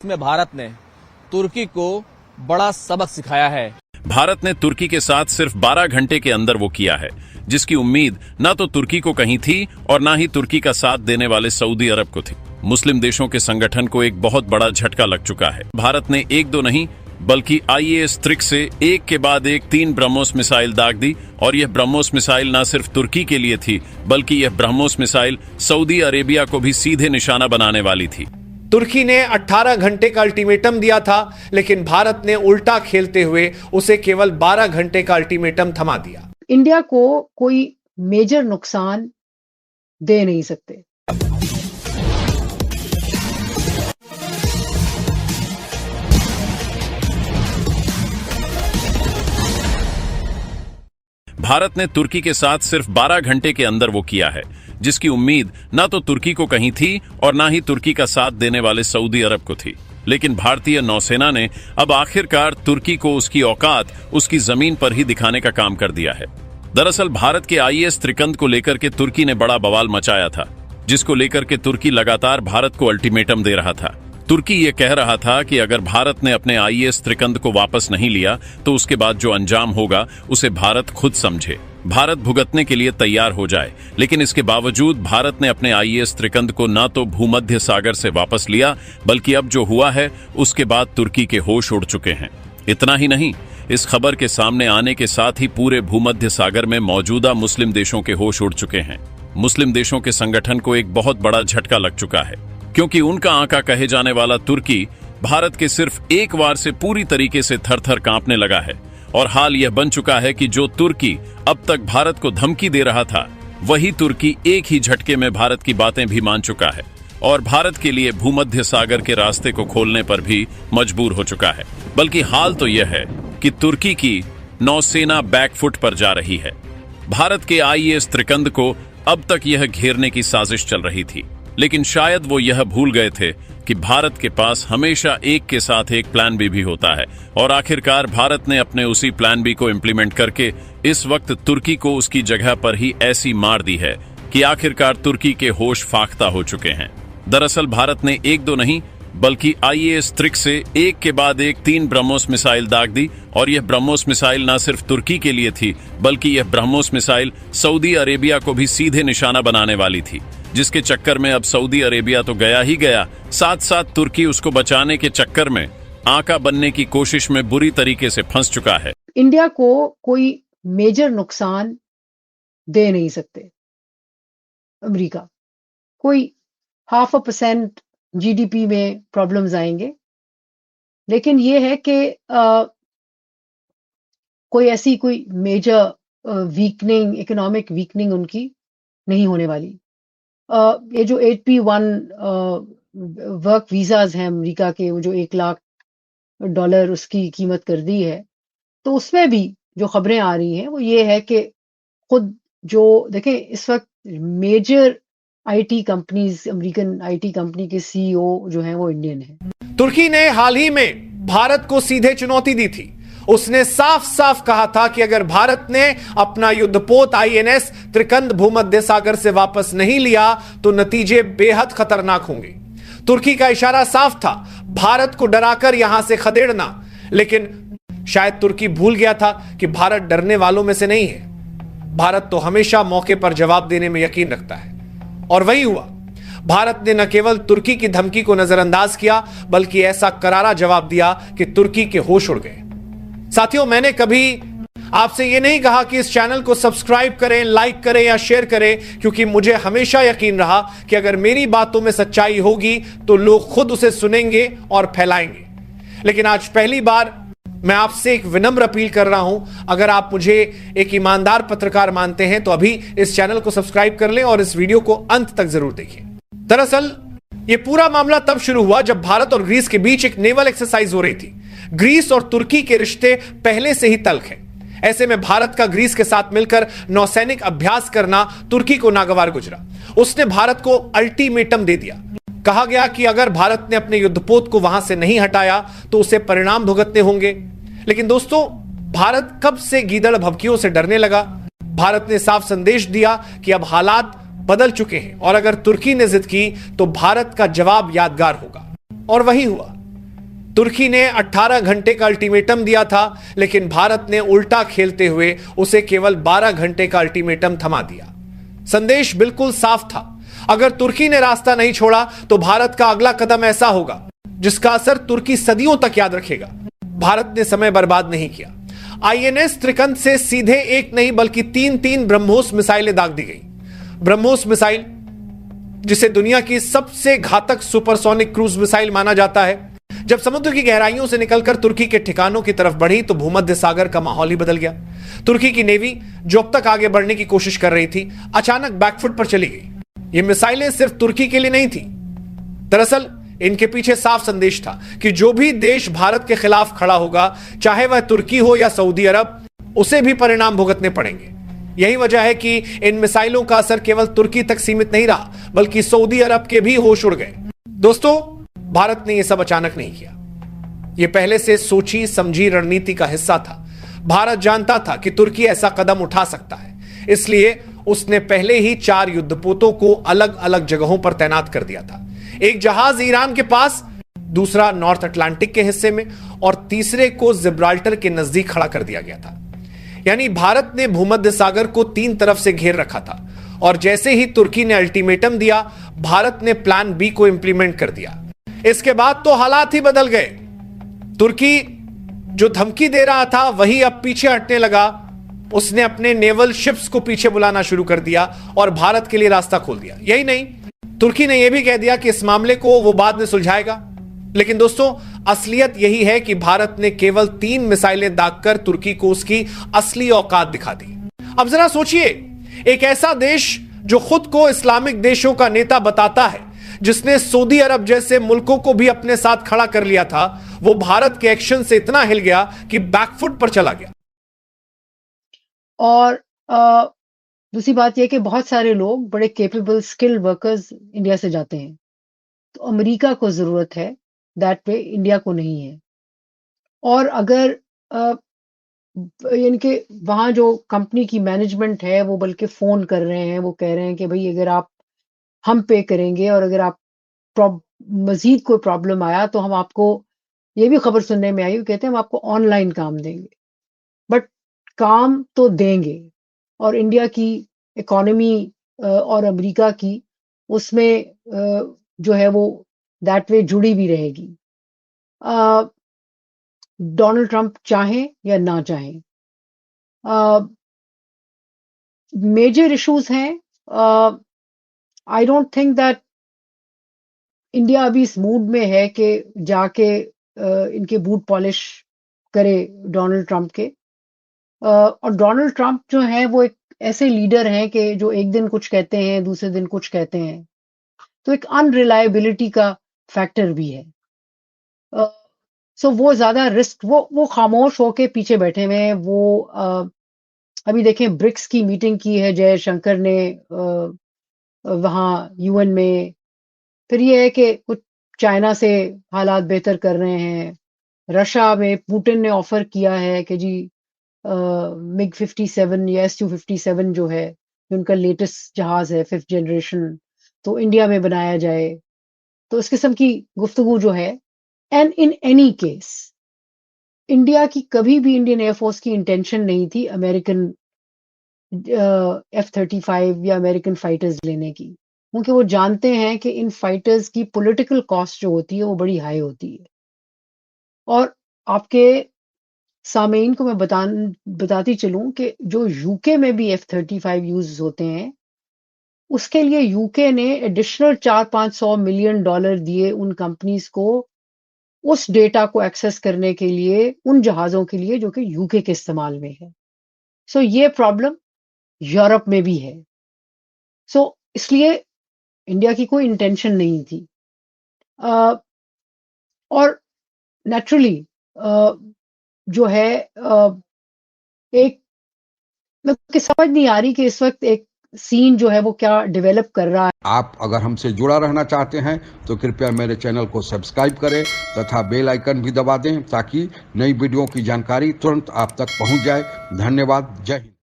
में भारत ने तुर्की को बड़ा सबक सिखाया है। भारत ने तुर्की के साथ सिर्फ 12 घंटे के अंदर वो किया है, जिसकी उम्मीद न तो तुर्की को कहीं थी और न ही तुर्की का साथ देने वाले सऊदी अरब को थी। मुस्लिम देशों के संगठन को एक बहुत बड़ा झटका लग चुका है। भारत ने एक दो नहीं बल्कि IAS ट्रिक से एक के बाद एक 3 ब्रह्मोस मिसाइल दाग दी और यह ब्रह्मोस मिसाइल न सिर्फ तुर्की के लिए थी बल्कि यह ब्रह्मोस मिसाइल सऊदी अरेबिया को भी सीधे निशाना बनाने वाली थी। तुर्की ने 18 घंटे का अल्टीमेटम दिया था, लेकिन भारत ने उल्टा खेलते हुए उसे केवल 12 घंटे का अल्टीमेटम थमा दिया। इंडिया को कोई मेजर नुकसान दे नहीं सकते। भारत ने तुर्की के साथ सिर्फ 12 घंटे के अंदर वो किया है, जिसकी उम्मीद न तो तुर्की को कहीं थी और न ही तुर्की का साथ देने वाले सऊदी अरब को थी। लेकिन भारतीय नौसेना ने अब आखिरकार तुर्की को उसकी औकात उसकी जमीन पर ही दिखाने का काम कर दिया है। दरअसल भारत के IAS त्रिकंद को लेकर के तुर्की ने बड़ा बवाल मचाया था, जिसको लेकर के तुर्की लगातार भारत को अल्टीमेटम दे रहा था। तुर्की ये कह रहा था कि अगर भारत ने अपने IAS त्रिकंद को वापस नहीं लिया तो उसके बाद जो अंजाम होगा उसे भारत खुद समझे, भारत भुगतने के लिए तैयार हो जाए। लेकिन इसके बावजूद भारत ने अपने IAS त्रिकंद को न तो भूमध्य सागर से वापस लिया बल्कि अब जो हुआ है उसके बाद तुर्की के होश उड़ चुके हैं। इतना ही नहीं, इस खबर के सामने आने के साथ ही पूरे भूमध्य सागर में मौजूदा मुस्लिम देशों के होश उड़ चुके हैं। मुस्लिम देशों के संगठन को एक बहुत बड़ा झटका लग चुका है, क्योंकि उनका आका कहे जाने वाला तुर्की भारत के सिर्फ एक वार से पूरी तरीके से थर-थर कांपने लगा है। और हाल यह बन चुका है कि जो तुर्की अब तक भारत को धमकी दे रहा था, वही तुर्की एक ही झटके में भारत की बातें भी मान चुका है और भारत के लिए भूमध्य सागर के रास्ते को खोलने पर भी मजबूर हो चुका है। बल्कि हाल तो यह है कि तुर्की की नौसेना बैकफुट पर जा रही है। भारत के IAS त्रिकंद को अब तक यह घेरने की साजिश चल रही थी, लेकिन शायद वो यह भूल गए थे कि भारत के पास हमेशा एक के साथ एक प्लान बी भी होता है। और आखिरकार भारत ने अपने उसी प्लान बी को इम्प्लीमेंट करके इस वक्त तुर्की को उसकी जगह पर ही ऐसी मार दी है कि आखिरकार तुर्की के होश फाख्ता हो चुके हैं। दरअसल भारत ने एक दो नहीं बल्कि IAS ट्रिक से एक के बाद एक 3 ब्रह्मोस मिसाइल दाग दी और यह ब्रह्मोस मिसाइल न सिर्फ तुर्की के लिए थी बल्कि यह ब्रह्मोस मिसाइल सऊदी अरेबिया को भी सीधे निशाना बनाने वाली थी, जिसके चक्कर में अब सऊदी अरेबिया तो गया ही गया, साथ साथ तुर्की उसको बचाने के चक्कर में आका बनने की कोशिश में बुरी तरीके से फंस चुका है। इंडिया को कोई मेजर नुकसान दे नहीं सकते। अमेरिका कोई 0.5% GDP में प्रॉब्लम्स आएंगे, लेकिन ये है कि कोई ऐसी कोई मेजर वीकनिंग, इकोनॉमिक वीकनिंग उनकी नहीं होने वाली। ये जो 8P1 वर्क वीजाज हैं अमेरिका के, वो जो $1 लाख उसकी कीमत कर दी है, तो उसमें भी जो खबरें आ रही हैं वो ये है कि खुद जो देखें इस वक्त major IT companies, American IT company के CEO जो हैं वो इंडियन हैं। तुर्की ने हाल ही में भारत को सीधे चुनौती दी थी। उसने साफ साफ कहा था कि अगर भारत ने अपना युद्धपोत INS त्रिकंद भूमध्य सागर से वापस नहीं लिया तो नतीजे बेहद खतरनाक होंगे। तुर्की का इशारा साफ था, भारत को डराकर यहां से खदेड़ना। लेकिन शायद तुर्की भूल गया था कि भारत डरने वालों में से नहीं है। भारत तो हमेशा मौके पर जवाब देने में यकीन रखता है, और वही हुआ। भारत ने न केवल तुर्की की धमकी को नजरअंदाज किया बल्कि ऐसा करारा जवाब दिया कि तुर्की के होश उड़ गए। साथियों, मैंने कभी आपसे यह नहीं कहा कि इस चैनल को सब्सक्राइब करें, लाइक करें या शेयर करें, क्योंकि मुझे हमेशा यकीन रहा कि अगर मेरी बातों में सच्चाई होगी तो लोग खुद उसे सुनेंगे और फैलाएंगे। लेकिन आज पहली बार मैं आपसे एक विनम्र अपील कर रहा हूं, अगर आप मुझे एक ईमानदार पत्रकार मानते हैं तो अभी इस चैनल को सब्सक्राइब कर लें और इस वीडियो को अंत तक जरूर देखिए। दरअसल यह पूरा मामला तब शुरू हुआ जब भारत और ग्रीस के बीच एक नेवल एक्सरसाइज हो रही थी। ग्रीस और तुर्की के रिश्ते पहले से ही तल्ख हैं। ऐसे में भारत का ग्रीस के साथ मिलकर नौसैनिक अभ्यास करना तुर्की को नागवार गुजरा। उसने भारत को अल्टीमेटम दे दिया। कहा गया कि अगर भारत ने अपने युद्धपोत को वहां से नहीं हटाया तो उसे परिणाम भुगतने होंगे। लेकिन दोस्तों, भारत कब से गीदड़ भभकियों से डरने लगा? भारत ने साफ संदेश दिया कि अब हालात बदल चुके हैं और अगर तुर्की ने जिद की तो भारत का जवाब यादगार होगा। और वही हुआ। तुर्की ने 18 घंटे का अल्टीमेटम दिया था, लेकिन भारत ने उल्टा खेलते हुए उसे केवल 12 घंटे का अल्टीमेटम थमा दिया। संदेश बिल्कुल साफ था, अगर तुर्की ने रास्ता नहीं छोड़ा तो भारत का अगला कदम ऐसा होगा जिसका असर तुर्की सदियों तक याद रखेगा। भारत ने समय बर्बाद नहीं किया। आईएनएस त्रिकंद से सीधे एक नहीं बल्कि तीन ब्रह्मोस मिसाइलें दाग दी गई। ब्रह्मोस मिसाइल, जिसे दुनिया की सबसे घातक सुपरसोनिक क्रूज मिसाइल माना जाता है, जब समुद्र की गहराइयों से निकलकर तुर्की के ठिकानों की तरफ बढ़ी तो भूमध्य सागर का माहौल ही बदल गया। तुर्की की नेवी, जो अब तक आगे बढ़ने की कोशिश कर रही थी, अचानक बैकफुट पर चली गई। ये मिसाइलें सिर्फ तुर्की के लिए नहीं थी। दरअसल इनके पीछे साफ संदेश था कि जो भी देश भारत के खिलाफ खड़ा होगा, चाहे वह तुर्की हो या सऊदी अरब, उसे भी परिणाम भुगतने पड़ेंगे। यही वजह है कि इन मिसाइलों का असर केवल तुर्की तक सीमित नहीं रहा, बल्कि सऊदी अरब के भी होश उड़ गए। दोस्तों, भारत ने यह सब अचानक नहीं किया। यह पहले से सोची समझी रणनीति का हिस्सा था। भारत जानता था कि तुर्की ऐसा कदम उठा सकता है, इसलिए उसने पहले ही 4 युद्धपोतों को अलग अलग जगहों पर तैनात कर दिया था। एक जहाज ईरान के पास, दूसरा नॉर्थ अटलांटिक के हिस्से में और तीसरे को जिब्राल्टर के नजदीक खड़ा कर दिया गया था। यानी भारत ने भूमध्य सागर को 3 तरफ से घेर रखा था और जैसे ही तुर्की ने अल्टीमेटम दिया, भारत ने प्लान बी को इंप्लीमेंट कर दिया। इसके बाद तो हालात ही बदल गए। तुर्की जो धमकी दे रहा था वही अब पीछे हटने लगा। उसने अपने नेवल शिप्स को पीछे बुलाना शुरू कर दिया और भारत के लिए रास्ता खोल दिया। यही नहीं, तुर्की ने यह भी कह दिया कि इस मामले को वो बाद में सुलझाएगा। लेकिन दोस्तों, असलियत यही है कि भारत ने केवल 3 मिसाइलें दागकर तुर्की को उसकी असली औकात दिखा दी। अब जरा सोचिए, एक ऐसा देश जो खुद को इस्लामिक देशों का नेता बताता है, जिसने सऊदी अरब जैसे मुल्कों को भी अपने साथ खड़ा कर लिया था, वो भारत के एक्शन से इतना हिल गया कि बैकफुट पर चला गया। और दूसरी बात यह कि बहुत सारे लोग, बड़े केपेबल स्किल्ड वर्कर्स इंडिया से जाते हैं। तो अमेरिका को जरूरत है, दैट वे इंडिया को नहीं है। और अगर यानी कि वहां जो कंपनी की मैनेजमेंट है वो बल्कि फोन कर रहे हैं, वो कह रहे हैं कि भाई अगर आप हम पे करेंगे और अगर आप मजीद कोई प्रॉब्लम आया तो हम आपको, ये भी खबर सुनने में आई, वो कहते हैं हम आपको ऑनलाइन काम देंगे। बट काम तो देंगे, और इंडिया की इकोनॉमी और अमेरिका की उसमें जो है वो दैट वे जुड़ी भी रहेगी, डोनाल्ड ट्रंप चाहें या ना चाहें। मेजर इश्यूज हैं। I don't think that India अभी इस मूड में है कि जाके इनके बूट पॉलिश करे डोनाल्ड ट्रंप के। और डोनाल्ड ट्रंप जो है वो एक ऐसे लीडर हैं कि जो एक दिन कुछ कहते हैं, दूसरे दिन कुछ कहते हैं। तो एक अनरिलायबिलिटी का फैक्टर भी है। सो वो ज्यादा रिस्क, वो खामोश होके पीछे बैठे हुए हैं। वो अभी देखें, ब्रिक्स की मीटिंग की है जयशंकर ने वहाँ यूएन में। फिर ये है कि कुछ चाइना से हालात बेहतर कर रहे हैं। रशिया में पुतिन ने ऑफर किया है कि जी मिग 57 या SU-57 जो है, उनका लेटेस्ट जहाज है 5th जनरेशन, तो इंडिया में बनाया जाए। तो इस किस्म की गुफ्तगू जो है। And in any case, India की कभी भी, इंडियन एयरफोर्स की इंटेंशन नहीं थी अमेरिकन F-35 या अमेरिकन फाइटर्स लेने की, क्योंकि वो जानते हैं कि इन फाइटर्स की पॉलिटिकल कॉस्ट जो होती है वो बड़ी हाई होती है। और आपके सामेइन को मैं बताती चलूं कि जो यूके में भी F-35 यूज होते हैं, उसके लिए यूके ने एडिशनल 400-500 मिलियन डॉलर दिए उन कंपनीज को, उस डेटा को एक्सेस करने के लिए, उन जहाजों के लिए जो कि यूके के इस्तेमाल में है। सो ये प्रॉब्लम यूरोप में भी है। सो इसलिए इंडिया की कोई इंटेंशन नहीं थी। और नेचुरली जो है एक मुझे समझ नहीं आ रही कि इस वक्त एक सीन जो है वो क्या डेवलप कर रहा है। आप अगर हमसे जुड़ा रहना चाहते हैं तो कृपया मेरे चैनल को सब्सक्राइब करें तथा बेल आइकन भी दबा दें ताकि नई वीडियो की जानकारी तुरंत आप तक पहुंच जाए। धन्यवाद। जय हिंद।